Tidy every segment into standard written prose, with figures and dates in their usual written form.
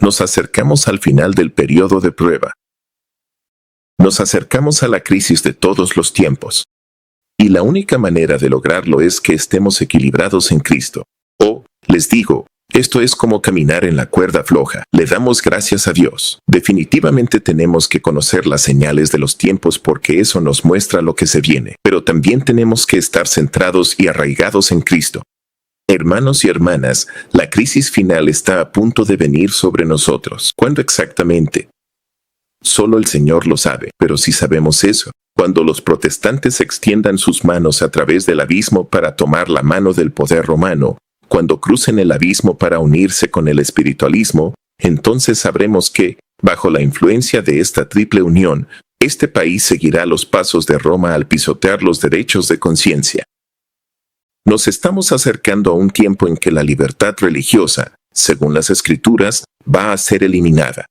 Nos acercamos al final del periodo de prueba. Nos acercamos a la crisis de todos los tiempos. Y la única manera de lograrlo es que estemos equilibrados en Cristo. Les digo, esto es como caminar en la cuerda floja. Le damos gracias a Dios. Definitivamente tenemos que conocer las señales de los tiempos porque eso nos muestra lo que se viene. Pero también tenemos que estar centrados y arraigados en Cristo. Hermanos y hermanas, la crisis final está a punto de venir sobre nosotros. ¿Cuándo exactamente? Solo el Señor lo sabe, pero si sabemos eso, cuando los protestantes extiendan sus manos a través del abismo para tomar la mano del poder romano, cuando crucen el abismo para unirse con el espiritualismo, entonces sabremos que, bajo la influencia de esta triple unión, este país seguirá los pasos de Roma al pisotear los derechos de conciencia. Nos estamos acercando a un tiempo en que la libertad religiosa, según las Escrituras, va a ser eliminada.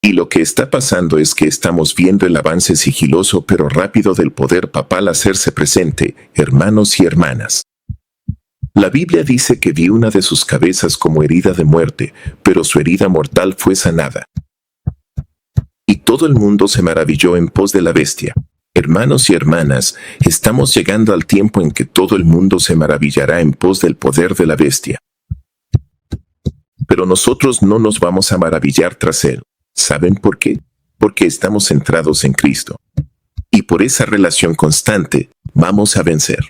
Y lo que está pasando es que estamos viendo el avance sigiloso pero rápido del poder papal hacerse presente, hermanos y hermanas. La Biblia dice que vi una de sus cabezas como herida de muerte, pero su herida mortal fue sanada. Y todo el mundo se maravilló en pos de la bestia. Hermanos y hermanas, estamos llegando al tiempo en que todo el mundo se maravillará en pos del poder de la bestia. Pero nosotros no nos vamos a maravillar tras él. ¿Saben por qué? Porque estamos centrados en Cristo. Y por esa relación constante, vamos a vencer.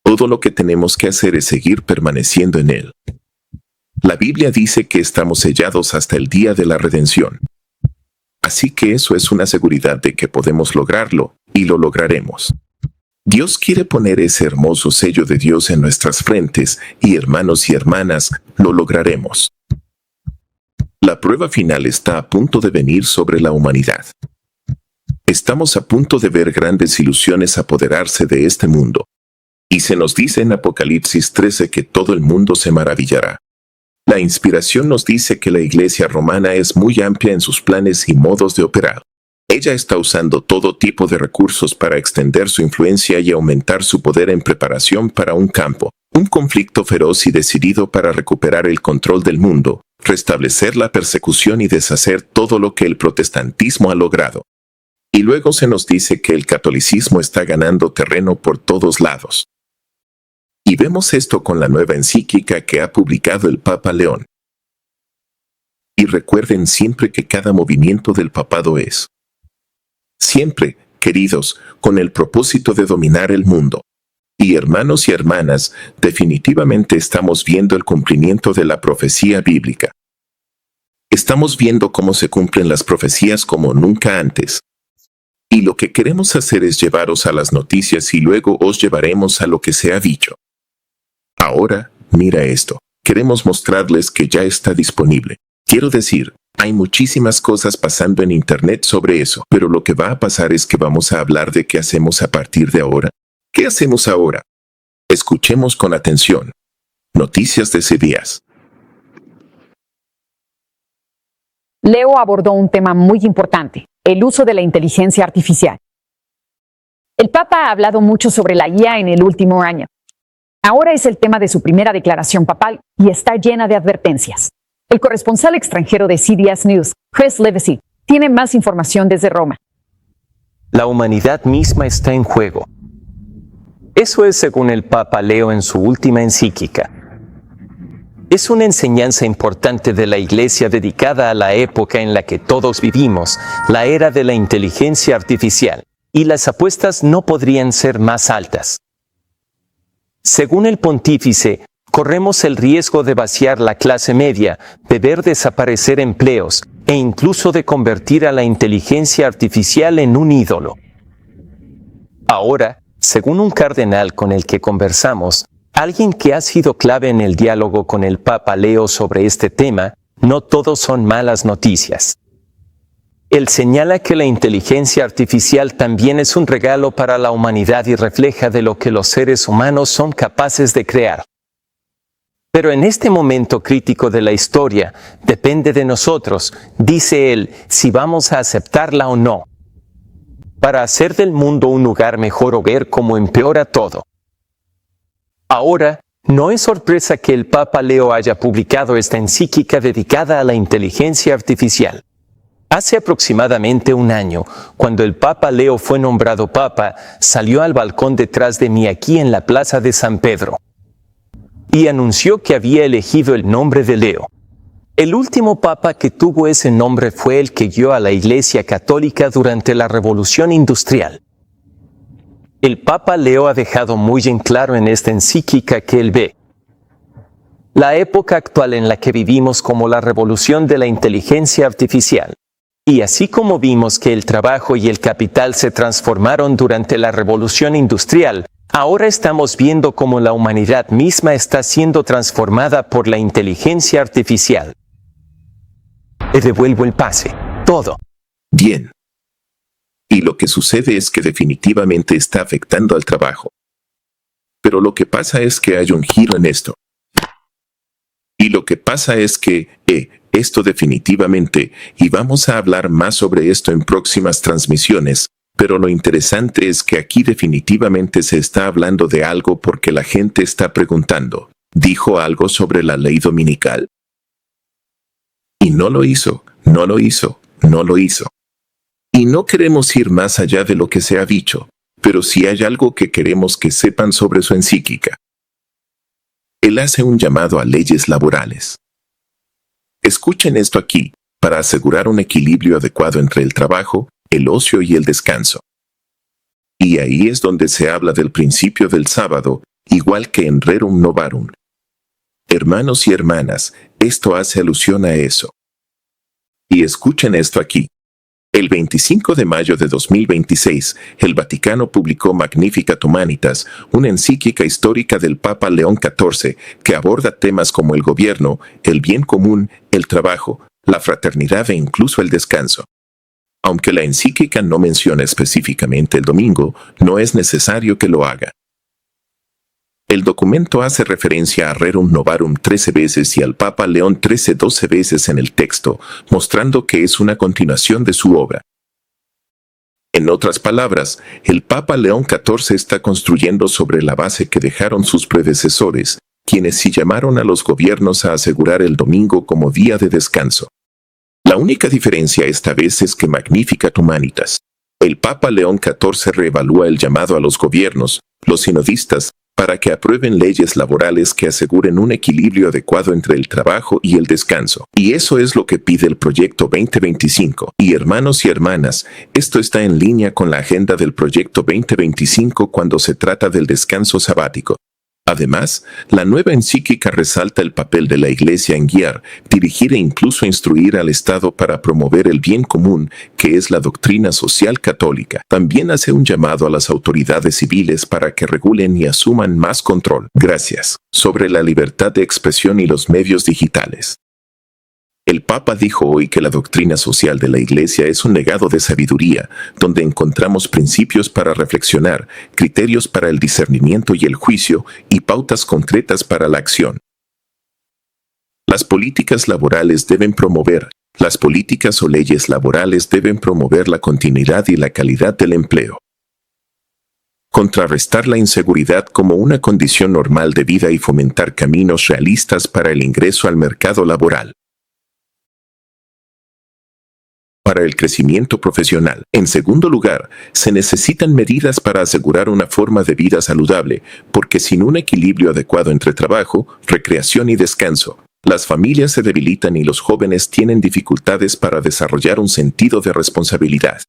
Todo lo que tenemos que hacer es seguir permaneciendo en Él. La Biblia dice que estamos sellados hasta el día de la redención. Así que eso es una seguridad de que podemos lograrlo, y lo lograremos. Dios quiere poner ese hermoso sello de Dios en nuestras frentes, y hermanos y hermanas, lo lograremos. La prueba final está a punto de venir sobre la humanidad. Estamos a punto de ver grandes ilusiones apoderarse de este mundo. Y se nos dice en Apocalipsis 13 que todo el mundo se maravillará. La inspiración nos dice que la Iglesia romana es muy amplia en sus planes y modos de operar. Ella está usando todo tipo de recursos para extender su influencia y aumentar su poder en preparación para un conflicto feroz y decidido para recuperar el control del mundo, restablecer la persecución y deshacer todo lo que el protestantismo ha logrado. Y luego se nos dice que el catolicismo está ganando terreno por todos lados. Y vemos esto con la nueva encíclica que ha publicado el Papa León. Y recuerden siempre que cada movimiento del papado es siempre, queridos, con el propósito de dominar el mundo. Y hermanos y hermanas, definitivamente estamos viendo el cumplimiento de la profecía bíblica. Estamos viendo cómo se cumplen las profecías como nunca antes. Y lo que queremos hacer es llevaros a las noticias y luego os llevaremos a lo que se ha dicho. Ahora, mira esto. Queremos mostrarles que ya está disponible. Quiero decir, hay muchísimas cosas pasando en Internet sobre eso, pero lo que va a pasar es que vamos a hablar de qué hacemos a partir de ahora. ¿Qué hacemos ahora? Escuchemos con atención. Noticias de CBS. Leo abordó un tema muy importante, el uso de la inteligencia artificial. El Papa ha hablado mucho sobre la IA en el último año. Ahora es el tema de su primera declaración papal y está llena de advertencias. El corresponsal extranjero de CBS News, Chris Livesey, tiene más información desde Roma. La humanidad misma está en juego. Eso es según el Papa Leo en su última encíclica. Es una enseñanza importante de la Iglesia dedicada a la época en la que todos vivimos, la era de la inteligencia artificial, y las apuestas no podrían ser más altas. Según el pontífice, corremos el riesgo de vaciar la clase media, de ver desaparecer empleos e incluso de convertir a la inteligencia artificial en un ídolo. Ahora, según un cardenal con el que conversamos, alguien que ha sido clave en el diálogo con el Papa Leo sobre este tema, no todo son malas noticias. Él señala que la inteligencia artificial también es un regalo para la humanidad y refleja de lo que los seres humanos son capaces de crear. Pero en este momento crítico de la historia, depende de nosotros, dice él, si vamos a aceptarla o no, para hacer del mundo un lugar mejor o ver cómo empeora todo. Ahora, No es sorpresa que el Papa Leo haya publicado esta encíclica dedicada a la inteligencia artificial. Hace aproximadamente un año, cuando el Papa Leo fue nombrado Papa, salió al balcón detrás de mí aquí en la Plaza de San Pedro y anunció que había elegido el nombre de Leo. El último Papa que tuvo ese nombre fue el que guió a la Iglesia Católica durante la Revolución Industrial. El Papa Leo ha dejado muy en claro en esta encíclica que él ve la época actual en la que vivimos como la revolución de la inteligencia artificial. Y así como vimos que el trabajo y el capital se transformaron durante la Revolución Industrial, ahora estamos viendo cómo la humanidad misma está siendo transformada por la inteligencia artificial. Le devuelvo el pase. Todo. Bien. Y lo que sucede es que definitivamente está afectando al trabajo. Pero lo que pasa es que hay un giro en esto. Y lo que pasa es que, esto definitivamente, y vamos a hablar más sobre esto en próximas transmisiones, pero lo interesante es que aquí definitivamente se está hablando de algo porque la gente está preguntando, ¿dijo algo sobre la ley dominical? Y no lo hizo, no lo hizo, no lo hizo. Y no queremos ir más allá de lo que se ha dicho, pero sí hay algo que queremos que sepan sobre su encíclica. Él hace un llamado a leyes laborales. Escuchen esto aquí, para asegurar un equilibrio adecuado entre el trabajo, el ocio y el descanso. Y ahí es donde se habla del principio del sábado, igual que en Rerum Novarum. Hermanos y hermanas, esto hace alusión a eso. Y escuchen esto aquí. El 25 de mayo de 2026, el Vaticano publicó Magnificat Humanitas, una encíclica histórica del Papa León XIV que aborda temas como el gobierno, el bien común, el trabajo, la fraternidad e incluso el descanso. Aunque la encíclica no menciona específicamente el domingo, no es necesario que lo haga. El documento hace referencia a Rerum Novarum 13 veces y al Papa León XIII 12 veces en el texto, mostrando que es una continuación de su obra. En otras palabras, el Papa León XIV está construyendo sobre la base que dejaron sus predecesores, quienes sí llamaron a los gobiernos a asegurar el domingo como día de descanso. La única diferencia esta vez es que Magnificat Humanitas. El Papa León XIV reevalúa el llamado a los gobiernos, los sinodistas, para que aprueben leyes laborales que aseguren un equilibrio adecuado entre el trabajo y el descanso. Y eso es lo que pide el Proyecto 2025. Y hermanos y hermanas, esto está en línea con la agenda del Proyecto 2025 cuando se trata del descanso sabático. Además, la nueva encíclica resalta el papel de la Iglesia en guiar, dirigir e incluso instruir al Estado para promover el bien común, que es la doctrina social católica. También hace un llamado a las autoridades civiles para que regulen y asuman más control. Gracias. Sobre la libertad de expresión y los medios digitales. El Papa dijo hoy que la doctrina social de la Iglesia es un legado de sabiduría, donde encontramos principios para reflexionar, criterios para el discernimiento y el juicio, y pautas concretas para la acción. Las políticas laborales deben promover, las políticas o leyes laborales deben promover la continuidad y la calidad del empleo. Contrarrestar la inseguridad como una condición normal de vida y fomentar caminos realistas para el ingreso al mercado laboral. Para el crecimiento profesional. En segundo lugar, se necesitan medidas para asegurar una forma de vida saludable, porque sin un equilibrio adecuado entre trabajo, recreación y descanso, las familias se debilitan y los jóvenes tienen dificultades para desarrollar un sentido de responsabilidad.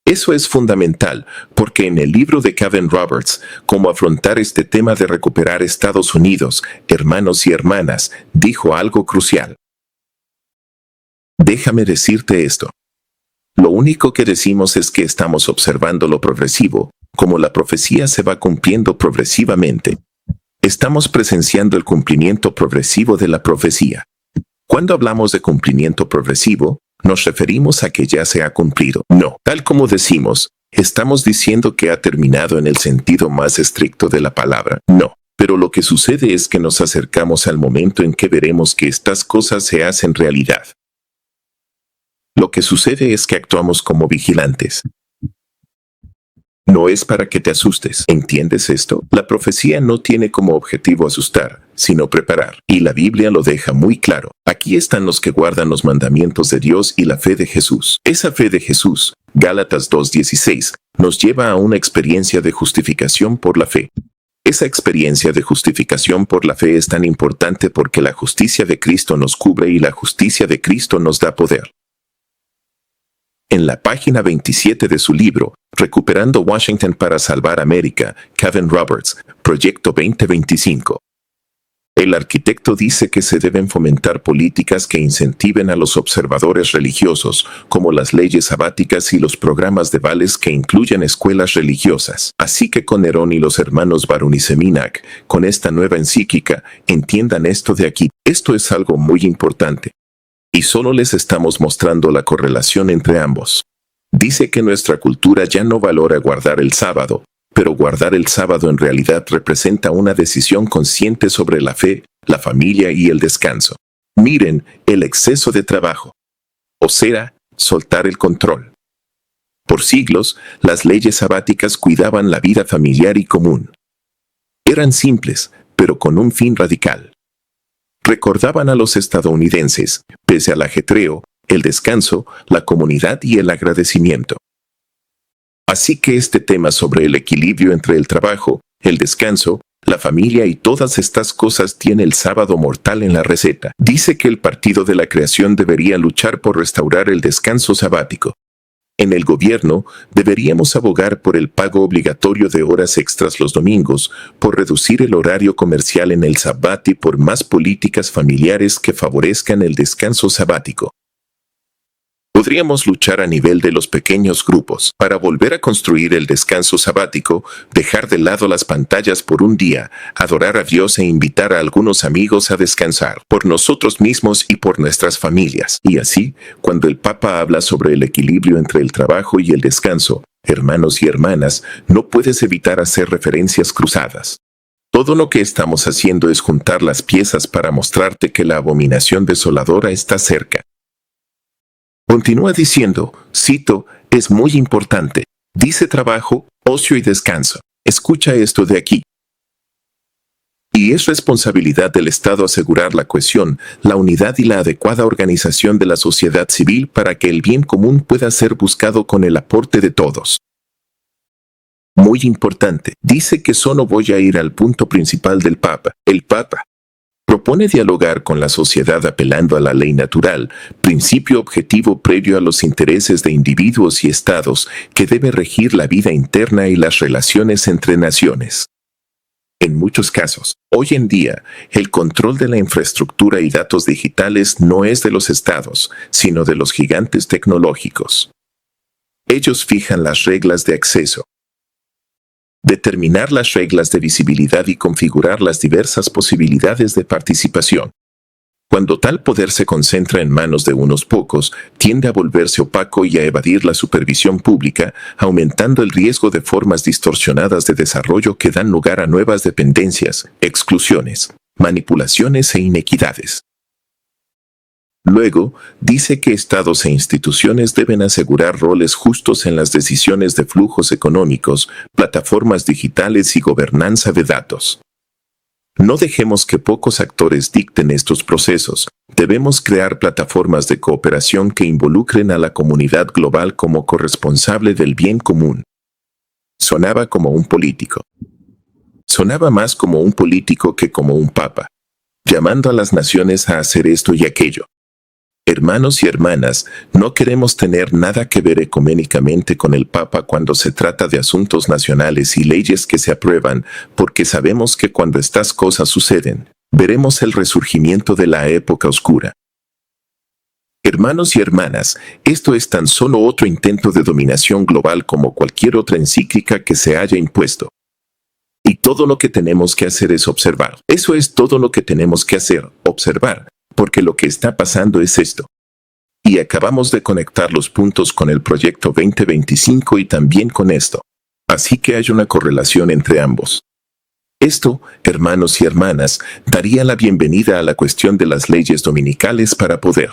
Eso es fundamental, porque en el libro de Kevin Roberts, Cómo afrontar este tema de recuperar Estados Unidos, hermanos y hermanas, dijo algo crucial. Déjame decirte esto. Lo único que decimos es que estamos observando lo progresivo, como la profecía se va cumpliendo progresivamente. Estamos presenciando el cumplimiento progresivo de la profecía. Cuando hablamos de cumplimiento progresivo, nos referimos a que ya se ha cumplido. No, tal como decimos, estamos diciendo que ha terminado en el sentido más estricto de la palabra. No, pero lo que sucede es que nos acercamos al momento en que veremos que estas cosas se hacen realidad. Lo que sucede es que actuamos como vigilantes. No es para que te asustes. ¿Entiendes esto? La profecía no tiene como objetivo asustar, sino preparar. Y la Biblia lo deja muy claro. Aquí están los que guardan los mandamientos de Dios y la fe de Jesús. Esa fe de Jesús, Gálatas 2:16, nos lleva a una experiencia de justificación por la fe. Esa experiencia de justificación por la fe es tan importante porque la justicia de Cristo nos cubre y la justicia de Cristo nos da poder. En la página 27 de su libro, Recuperando Washington para Salvar América, Kevin Roberts, Proyecto 2025. El arquitecto dice que se deben fomentar políticas que incentiven a los observadores religiosos, como las leyes sabáticas y los programas de vales que incluyen escuelas religiosas. Así que con Nerón y los hermanos Barun y Seminac, con esta nueva encíclica, entiendan esto de aquí. Esto es algo muy importante. Y solo les estamos mostrando la correlación entre ambos. Dice que nuestra cultura ya no valora guardar el sábado, pero guardar el sábado en realidad representa una decisión consciente sobre la fe, la familia y el descanso. Miren, el exceso de trabajo. O sea, soltar el control. Por siglos, las leyes sabáticas cuidaban la vida familiar y común. Eran simples, pero con un fin radical. Recordaban a los estadounidenses, pese al ajetreo, el descanso, la comunidad y el agradecimiento. Así que este tema sobre el equilibrio entre el trabajo, el descanso, la familia y todas estas cosas tiene el sábado mortal en la receta. Dice que el Partido de la Creación debería luchar por restaurar el descanso sabático. En el gobierno, deberíamos abogar por el pago obligatorio de horas extras los domingos, por reducir el horario comercial en el sabbat y por más políticas familiares que favorezcan el descanso sabático. Podríamos luchar a nivel de los pequeños grupos para volver a construir el descanso sabático, dejar de lado las pantallas por un día, adorar a Dios e invitar a algunos amigos a descansar por nosotros mismos y por nuestras familias. Y así, cuando el Papa habla sobre el equilibrio entre el trabajo y el descanso, hermanos y hermanas, no puedes evitar hacer referencias cruzadas. Todo lo que estamos haciendo es juntar las piezas para mostrarte que la abominación desoladora está cerca. Continúa diciendo, cito, es muy importante. Dice trabajo, ocio y descanso. Escucha esto de aquí. Y es responsabilidad del Estado asegurar la cohesión, la unidad y la adecuada organización de la sociedad civil para que el bien común pueda ser buscado con el aporte de todos. Muy importante. Dice que solo voy a ir al punto principal del Papa. El Papa propone dialogar con la sociedad apelando a la ley natural, principio objetivo previo a los intereses de individuos y estados que debe regir la vida interna y las relaciones entre naciones. En muchos casos, hoy en día, el control de la infraestructura y datos digitales no es de los estados, sino de los gigantes tecnológicos. Ellos fijan las reglas de acceso, determinar las reglas de visibilidad y configurar las diversas posibilidades de participación. Cuando tal poder se concentra en manos de unos pocos, tiende a volverse opaco y a evadir la supervisión pública, aumentando el riesgo de formas distorsionadas de desarrollo que dan lugar a nuevas dependencias, exclusiones, manipulaciones e inequidades. Luego, dice que estados e instituciones deben asegurar roles justos en las decisiones de flujos económicos, plataformas digitales y gobernanza de datos. No dejemos que pocos actores dicten estos procesos. Debemos crear plataformas de cooperación que involucren a la comunidad global como corresponsable del bien común. Sonaba como un político. Sonaba más como un político que como un papa, llamando a las naciones a hacer esto y aquello. Hermanos y hermanas, no queremos tener nada que ver ecuménicamente con el Papa cuando se trata de asuntos nacionales y leyes que se aprueban, porque sabemos que cuando estas cosas suceden, veremos el resurgimiento de la época oscura. Hermanos y hermanas, esto es tan solo otro intento de dominación global como cualquier otra encíclica que se haya impuesto. Y todo lo que tenemos que hacer es observar. Eso es todo lo que tenemos que hacer, observar. Porque lo que está pasando es esto. Y acabamos de conectar los puntos con el proyecto 2025 y también con esto. Así que hay una correlación entre ambos. Esto, hermanos y hermanas, daría la bienvenida a la cuestión de las leyes dominicales para poder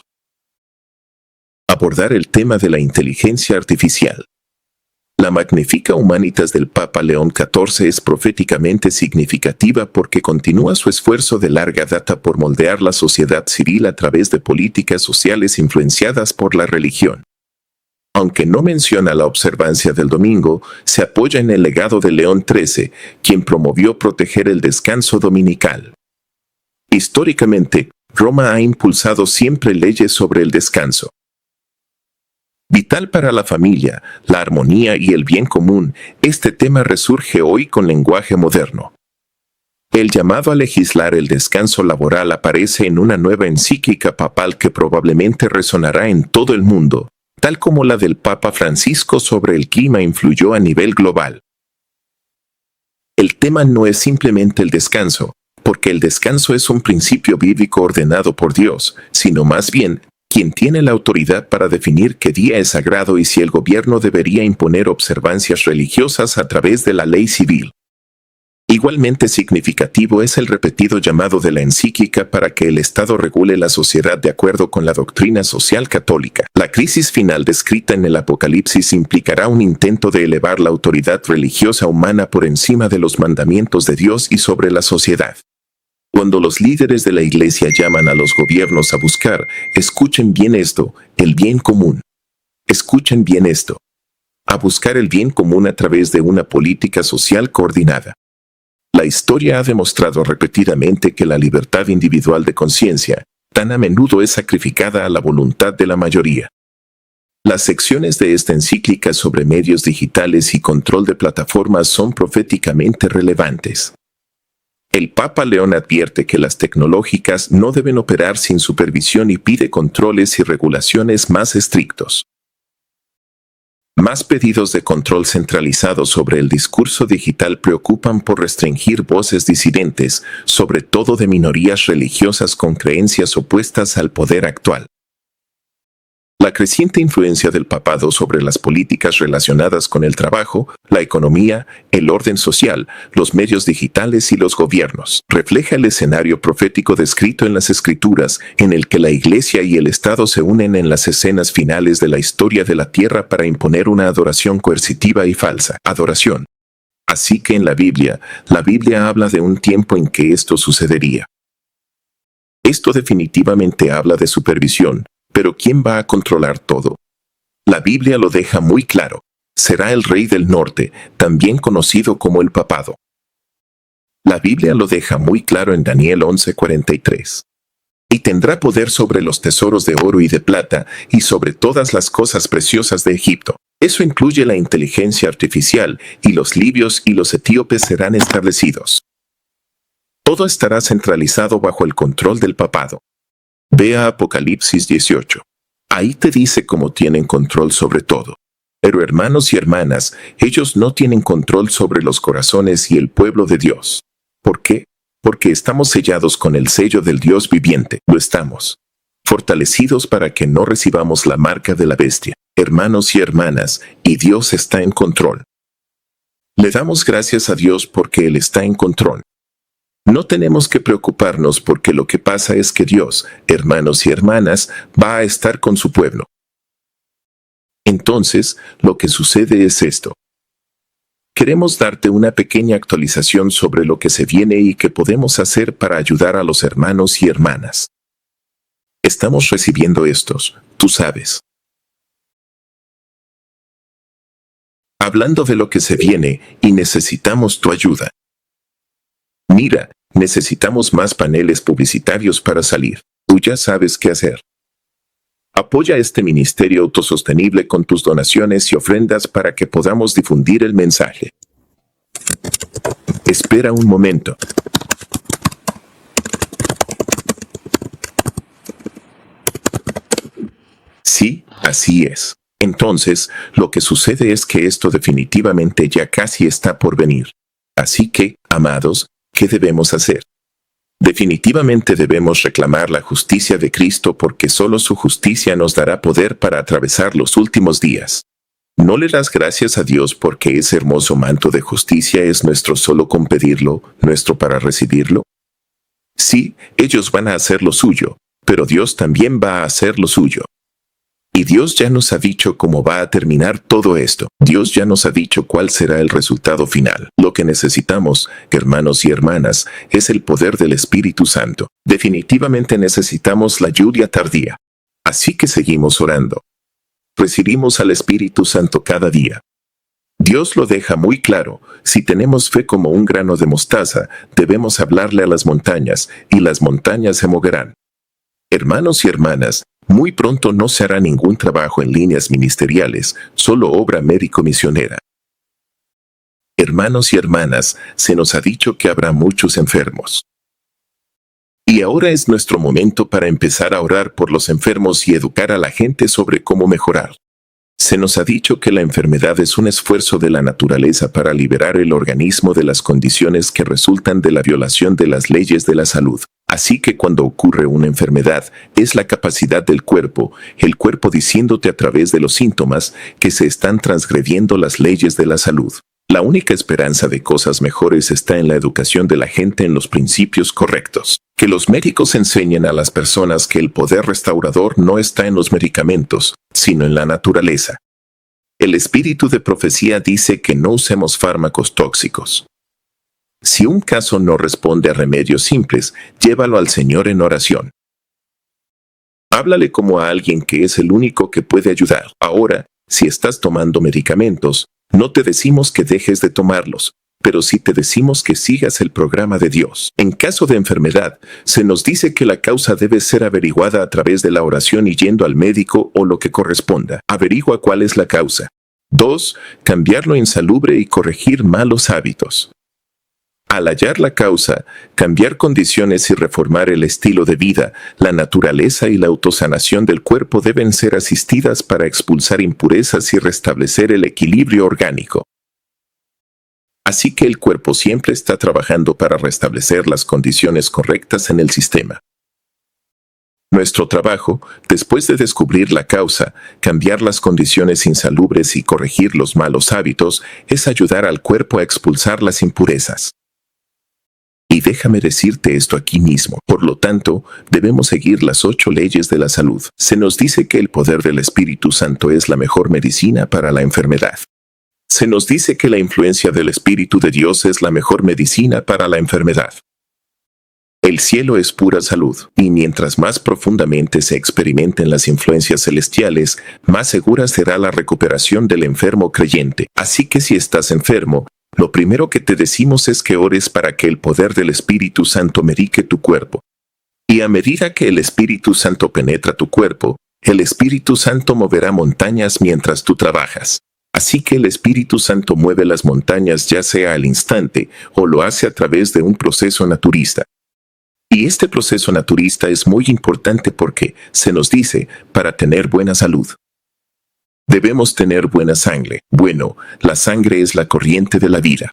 abordar el tema de la inteligencia artificial. La Magnificat Humanitas del Papa León XIV es proféticamente significativa porque continúa su esfuerzo de larga data por moldear la sociedad civil a través de políticas sociales influenciadas por la religión. Aunque no menciona la observancia del domingo, se apoya en el legado de León XIII, quien promovió proteger el descanso dominical. Históricamente, Roma ha impulsado siempre leyes sobre el descanso. Vital para la familia, la armonía y el bien común, este tema resurge hoy con lenguaje moderno. El llamado a legislar el descanso laboral aparece en una nueva encíclica papal que probablemente resonará en todo el mundo, tal como la del Papa Francisco sobre el clima influyó a nivel global. El tema no es simplemente el descanso, porque el descanso es un principio bíblico ordenado por Dios, sino más bien, quien tiene la autoridad para definir qué día es sagrado y si el gobierno debería imponer observancias religiosas a través de la ley civil. Igualmente significativo es el repetido llamado de la encíclica para que el Estado regule la sociedad de acuerdo con la doctrina social católica. La crisis final descrita en el Apocalipsis implicará un intento de elevar la autoridad religiosa humana por encima de los mandamientos de Dios y sobre la sociedad. Cuando los líderes de la Iglesia llaman a los gobiernos a buscar, escuchen bien esto, el bien común. Escuchen bien esto. A buscar el bien común a través de una política social coordinada. La historia ha demostrado repetidamente que la libertad individual de conciencia tan a menudo es sacrificada a la voluntad de la mayoría. Las secciones de esta encíclica sobre medios digitales y control de plataformas son proféticamente relevantes. El Papa León advierte que las tecnológicas no deben operar sin supervisión y pide controles y regulaciones más estrictos. Más pedidos de control centralizado sobre el discurso digital preocupan por restringir voces disidentes, sobre todo de minorías religiosas con creencias opuestas al poder actual. La creciente influencia del papado sobre las políticas relacionadas con el trabajo, la economía, el orden social, los medios digitales y los gobiernos refleja el escenario profético descrito en las Escrituras, en el que la Iglesia y el Estado se unen en las escenas finales de la historia de la tierra para imponer una adoración coercitiva y falsa. Adoración. Así que en la Biblia habla de un tiempo en que esto sucedería. Esto definitivamente habla de supervisión. Pero ¿quién va a controlar todo? La Biblia lo deja muy claro. Será el rey del norte, también conocido como el papado. La Biblia lo deja muy claro en Daniel 11:43. Y tendrá poder sobre los tesoros de oro y de plata, y sobre todas las cosas preciosas de Egipto. Eso incluye la inteligencia artificial, y los libios y los etíopes serán establecidos. Todo estará centralizado bajo el control del papado. Ve a Apocalipsis 18. Ahí te dice cómo tienen control sobre todo. Pero hermanos y hermanas, ellos no tienen control sobre los corazones y el pueblo de Dios. ¿Por qué? Porque estamos sellados con el sello del Dios viviente. Lo estamos. Fortalecidos para que no recibamos la marca de la bestia. Hermanos y hermanas, y Dios está en control. Le damos gracias a Dios porque Él está en control. No tenemos que preocuparnos porque lo que pasa es que Dios, hermanos y hermanas, va a estar con su pueblo. Entonces, lo que sucede es esto. Queremos darte una pequeña actualización sobre lo que se viene y qué podemos hacer para ayudar a los hermanos y hermanas. Estamos recibiendo estos, tú sabes. Hablando de lo que se viene, y necesitamos tu ayuda. Mira, necesitamos más paneles publicitarios para salir. Tú ya sabes qué hacer. Apoya este ministerio autosostenible con tus donaciones y ofrendas para que podamos difundir el mensaje. Espera un momento. Sí, así es. Entonces, lo que sucede es que esto definitivamente ya casi está por venir. Así que, amados, ¿qué debemos hacer? Definitivamente debemos reclamar la justicia de Cristo porque solo su justicia nos dará poder para atravesar los últimos días. ¿No le das gracias a Dios porque ese hermoso manto de justicia es nuestro solo con pedirlo, nuestro para recibirlo? Sí, ellos van a hacer lo suyo, pero Dios también va a hacer lo suyo. Y Dios ya nos ha dicho cómo va a terminar todo esto. Dios ya nos ha dicho cuál será el resultado final. Lo que necesitamos, hermanos y hermanas, es el poder del Espíritu Santo. Definitivamente necesitamos la lluvia tardía. Así que seguimos orando. Recibimos al Espíritu Santo cada día. Dios lo deja muy claro. Si tenemos fe como un grano de mostaza, debemos hablarle a las montañas, y las montañas se moverán. Hermanos y hermanas, muy pronto no se hará ningún trabajo en líneas ministeriales, solo obra médico-misionera. Hermanos y hermanas, se nos ha dicho que habrá muchos enfermos. Y ahora es nuestro momento para empezar a orar por los enfermos y educar a la gente sobre cómo mejorar. Se nos ha dicho que la enfermedad es un esfuerzo de la naturaleza para liberar el organismo de las condiciones que resultan de la violación de las leyes de la salud. Así que cuando ocurre una enfermedad, es la capacidad del cuerpo, el cuerpo diciéndote a través de los síntomas que se están transgrediendo las leyes de la salud. La única esperanza de cosas mejores está en la educación de la gente en los principios correctos. Que los médicos enseñen a las personas que el poder restaurador no está en los medicamentos, sino en la naturaleza. El espíritu de profecía dice que no usemos fármacos tóxicos. Si un caso no responde a remedios simples, llévalo al Señor en oración. Háblale como a alguien que es el único que puede ayudar. Ahora, si estás tomando medicamentos, no te decimos que dejes de tomarlos, pero sí te decimos que sigas el programa de Dios. En caso de enfermedad, se nos dice que la causa debe ser averiguada a través de la oración y yendo al médico o lo que corresponda. Averigua cuál es la causa. 2. Cambiar lo insalubre y corregir malos hábitos. Al hallar la causa, cambiar condiciones y reformar el estilo de vida, la naturaleza y la autosanación del cuerpo deben ser asistidas para expulsar impurezas y restablecer el equilibrio orgánico. Así que el cuerpo siempre está trabajando para restablecer las condiciones correctas en el sistema. Nuestro trabajo, después de descubrir la causa, cambiar las condiciones insalubres y corregir los malos hábitos, es ayudar al cuerpo a expulsar las impurezas. Y déjame decirte esto aquí mismo. Por lo tanto, debemos seguir las 8 leyes de la salud. Se nos dice que el poder del Espíritu Santo es la mejor medicina para la enfermedad. Se nos dice que la influencia del Espíritu de Dios es la mejor medicina para la enfermedad. El cielo es pura salud, y mientras más profundamente se experimenten las influencias celestiales, más segura será la recuperación del enfermo creyente. Así que si estás enfermo, lo primero que te decimos es que ores para que el poder del Espíritu Santo medique tu cuerpo. Y a medida que el Espíritu Santo penetra tu cuerpo, el Espíritu Santo moverá montañas mientras tú trabajas. Así que el Espíritu Santo mueve las montañas ya sea al instante o lo hace a través de un proceso naturista. Y este proceso naturista es muy importante porque, se nos dice, para tener buena salud. Debemos tener buena sangre. Bueno, la sangre es la corriente de la vida.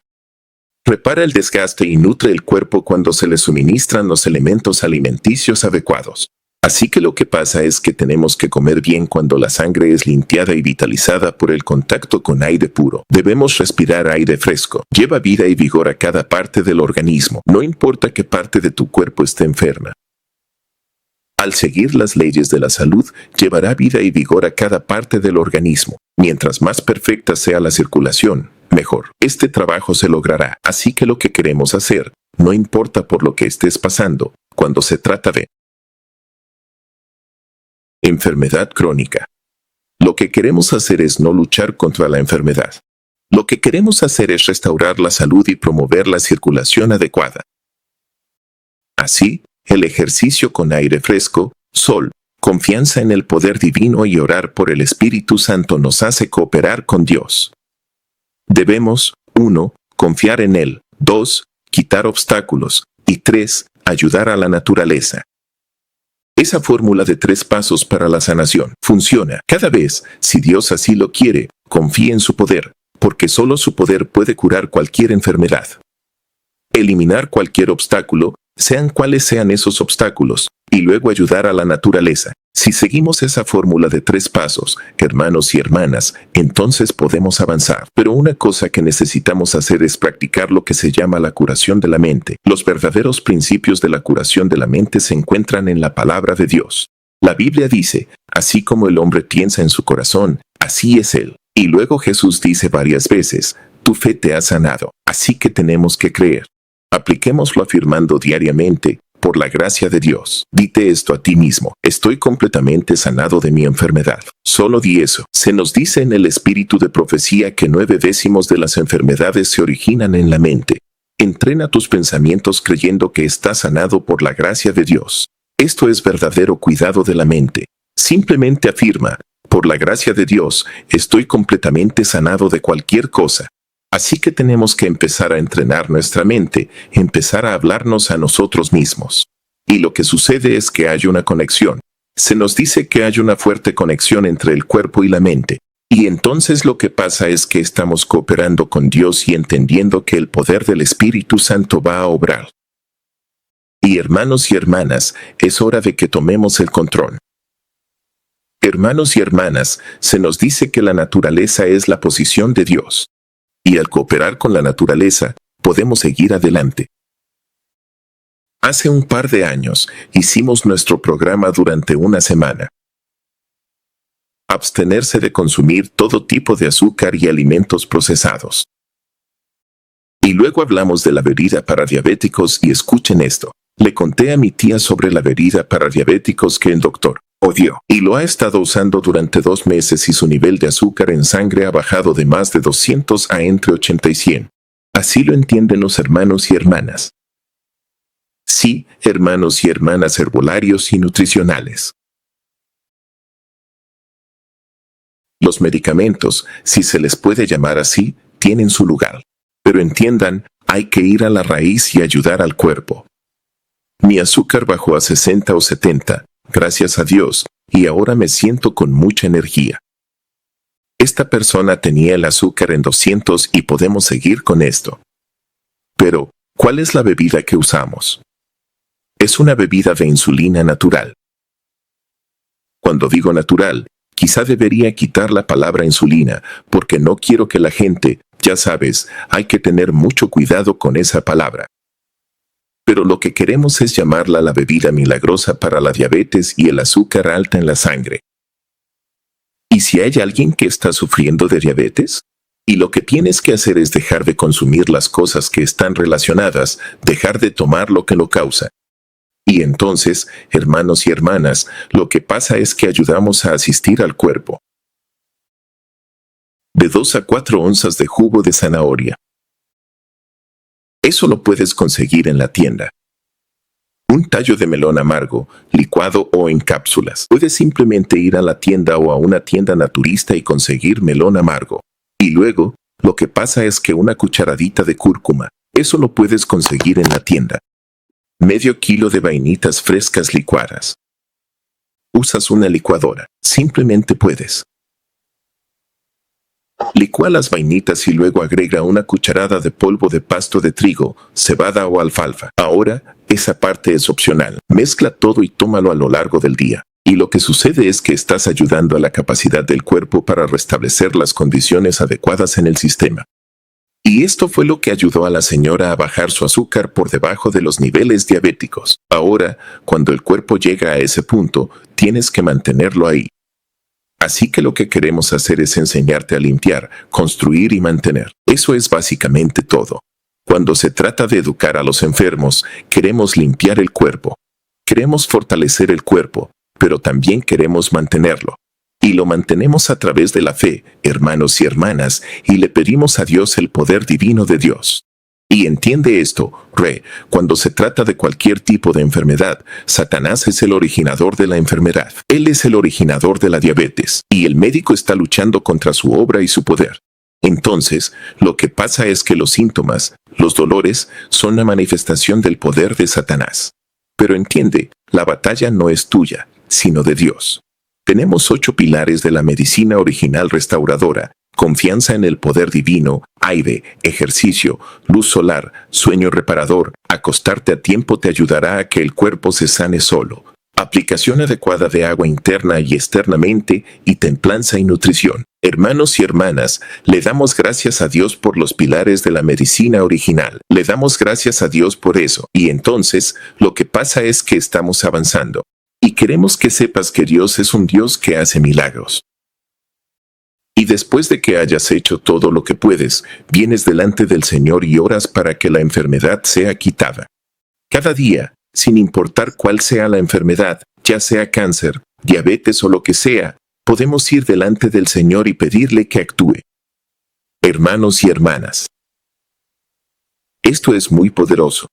Repara el desgaste y nutre el cuerpo cuando se le suministran los elementos alimenticios adecuados. Así que lo que pasa es que tenemos que comer bien cuando la sangre es limpiada y vitalizada por el contacto con aire puro. Debemos respirar aire fresco. Lleva vida y vigor a cada parte del organismo, no importa qué parte de tu cuerpo esté enferma. Al seguir las leyes de la salud, llevará vida y vigor a cada parte del organismo. Mientras más perfecta sea la circulación, mejor. Este trabajo se logrará. Así que lo que queremos hacer, no importa por lo que estés pasando, cuando se trata de enfermedad crónica. Lo que queremos hacer es no luchar contra la enfermedad. Lo que queremos hacer es restaurar la salud y promover la circulación adecuada. Así, el ejercicio con aire fresco, sol, confianza en el poder divino y orar por el Espíritu Santo nos hace cooperar con Dios. Debemos, 1. Confiar en Él, 2. Quitar obstáculos, y 3. Ayudar a la naturaleza. Esa fórmula de 3 pasos para la sanación funciona. Cada vez, si Dios así lo quiere, confíe en su poder, porque solo su poder puede curar cualquier enfermedad. Eliminar cualquier obstáculo, sean cuales sean esos obstáculos, y luego ayudar a la naturaleza. Si seguimos esa fórmula de 3 pasos, hermanos y hermanas, entonces podemos avanzar. Pero una cosa que necesitamos hacer es practicar lo que se llama la curación de la mente. Los verdaderos principios de la curación de la mente se encuentran en la palabra de Dios. La Biblia dice, así como el hombre piensa en su corazón, así es él. Y luego Jesús dice varias veces, tu fe te ha sanado, así que tenemos que creer. Apliquémoslo afirmando diariamente, por la gracia de Dios. Dite esto a ti mismo, estoy completamente sanado de mi enfermedad. Solo di eso. Se nos dice en el espíritu de profecía que 9/10 de las enfermedades se originan en la mente. Entrena tus pensamientos creyendo que estás sanado por la gracia de Dios. Esto es verdadero cuidado de la mente. Simplemente afirma, por la gracia de Dios, estoy completamente sanado de cualquier cosa. Así que tenemos que empezar a entrenar nuestra mente, empezar a hablarnos a nosotros mismos. Y lo que sucede es que hay una conexión. Se nos dice que hay una fuerte conexión entre el cuerpo y la mente. Y entonces lo que pasa es que estamos cooperando con Dios y entendiendo que el poder del Espíritu Santo va a obrar. Y hermanos y hermanas, es hora de que tomemos el control. Hermanos y hermanas, se nos dice que la naturaleza es la posición de Dios. Y al cooperar con la naturaleza, podemos seguir adelante. Hace un par de años, hicimos nuestro programa durante una semana. Abstenerse de consumir todo tipo de azúcar y alimentos procesados. Y luego hablamos de la bebida para diabéticos y escuchen esto. Le conté a mi tía sobre la bebida para diabéticos que el doctor odió y lo ha estado usando durante 2 meses y su nivel de azúcar en sangre ha bajado de más de 200 a entre 80 y 100. Así lo entienden los hermanos y hermanas. Sí, hermanos y hermanas herbolarios y nutricionales. Los medicamentos, si se les puede llamar así, tienen su lugar. Pero entiendan, hay que ir a la raíz y ayudar al cuerpo. Mi azúcar bajó a 60 o 70, gracias a Dios, y ahora me siento con mucha energía. Esta persona tenía el azúcar en 200 y podemos seguir con esto. Pero, ¿cuál es la bebida que usamos? Es una bebida de insulina natural. Cuando digo natural, quizá debería quitar la palabra insulina, porque no quiero que la gente, ya sabes, hay que tener mucho cuidado con esa palabra. Pero lo que queremos es llamarla la bebida milagrosa para la diabetes y el azúcar alta en la sangre. ¿Y si hay alguien que está sufriendo de diabetes? Y lo que tienes que hacer es dejar de consumir las cosas que están relacionadas, dejar de tomar lo que lo causa. Y entonces, hermanos y hermanas, lo que pasa es que ayudamos a asistir al cuerpo. De 2 a 4 onzas de jugo de zanahoria. Eso lo puedes conseguir en la tienda. Un tallo de melón amargo, licuado o en cápsulas. Puedes simplemente ir a la tienda o a una tienda naturista y conseguir melón amargo. Y luego, lo que pasa es que una cucharadita de cúrcuma. Eso lo puedes conseguir en la tienda. Medio kilo de vainitas frescas licuadas. Usas una licuadora. Simplemente puedes. Licúa las vainitas y luego agrega una cucharada de polvo de pasto de trigo, cebada o alfalfa. Ahora, esa parte es opcional. Mezcla todo y tómalo a lo largo del día. Y lo que sucede es que estás ayudando a la capacidad del cuerpo para restablecer las condiciones adecuadas en el sistema. Y esto fue lo que ayudó a la señora a bajar su azúcar por debajo de los niveles diabéticos. Ahora, cuando el cuerpo llega a ese punto, tienes que mantenerlo ahí. Así que lo que queremos hacer es enseñarte a limpiar, construir y mantener. Eso es básicamente todo. Cuando se trata de educar a los enfermos, queremos limpiar el cuerpo. Queremos fortalecer el cuerpo, pero también queremos mantenerlo. Y lo mantenemos a través de la fe, hermanos y hermanas, y le pedimos a Dios el poder divino de Dios. Y entiende esto, cuando se trata de cualquier tipo de enfermedad, Satanás es el originador de la enfermedad. Él es el originador de la diabetes, y el médico está luchando contra su obra y su poder. Entonces, lo que pasa es que los síntomas, los dolores, son la manifestación del poder de Satanás. Pero entiende, la batalla no es tuya, sino de Dios. Tenemos 8 pilares de la medicina original restauradora: confianza en el poder divino, aire, ejercicio, luz solar, sueño reparador. Acostarte a tiempo te ayudará a que el cuerpo se sane solo. Aplicación adecuada de agua interna y externamente, y templanza y nutrición. Hermanos y hermanas, le damos gracias a Dios por los pilares de la medicina original. Le damos gracias a Dios por eso. Y entonces, lo que pasa es que estamos avanzando. Y queremos que sepas que Dios es un Dios que hace milagros. Y después de que hayas hecho todo lo que puedes, vienes delante del Señor y oras para que la enfermedad sea quitada. Cada día, sin importar cuál sea la enfermedad, ya sea cáncer, diabetes o lo que sea, podemos ir delante del Señor y pedirle que actúe. Hermanos y hermanas, esto es muy poderoso.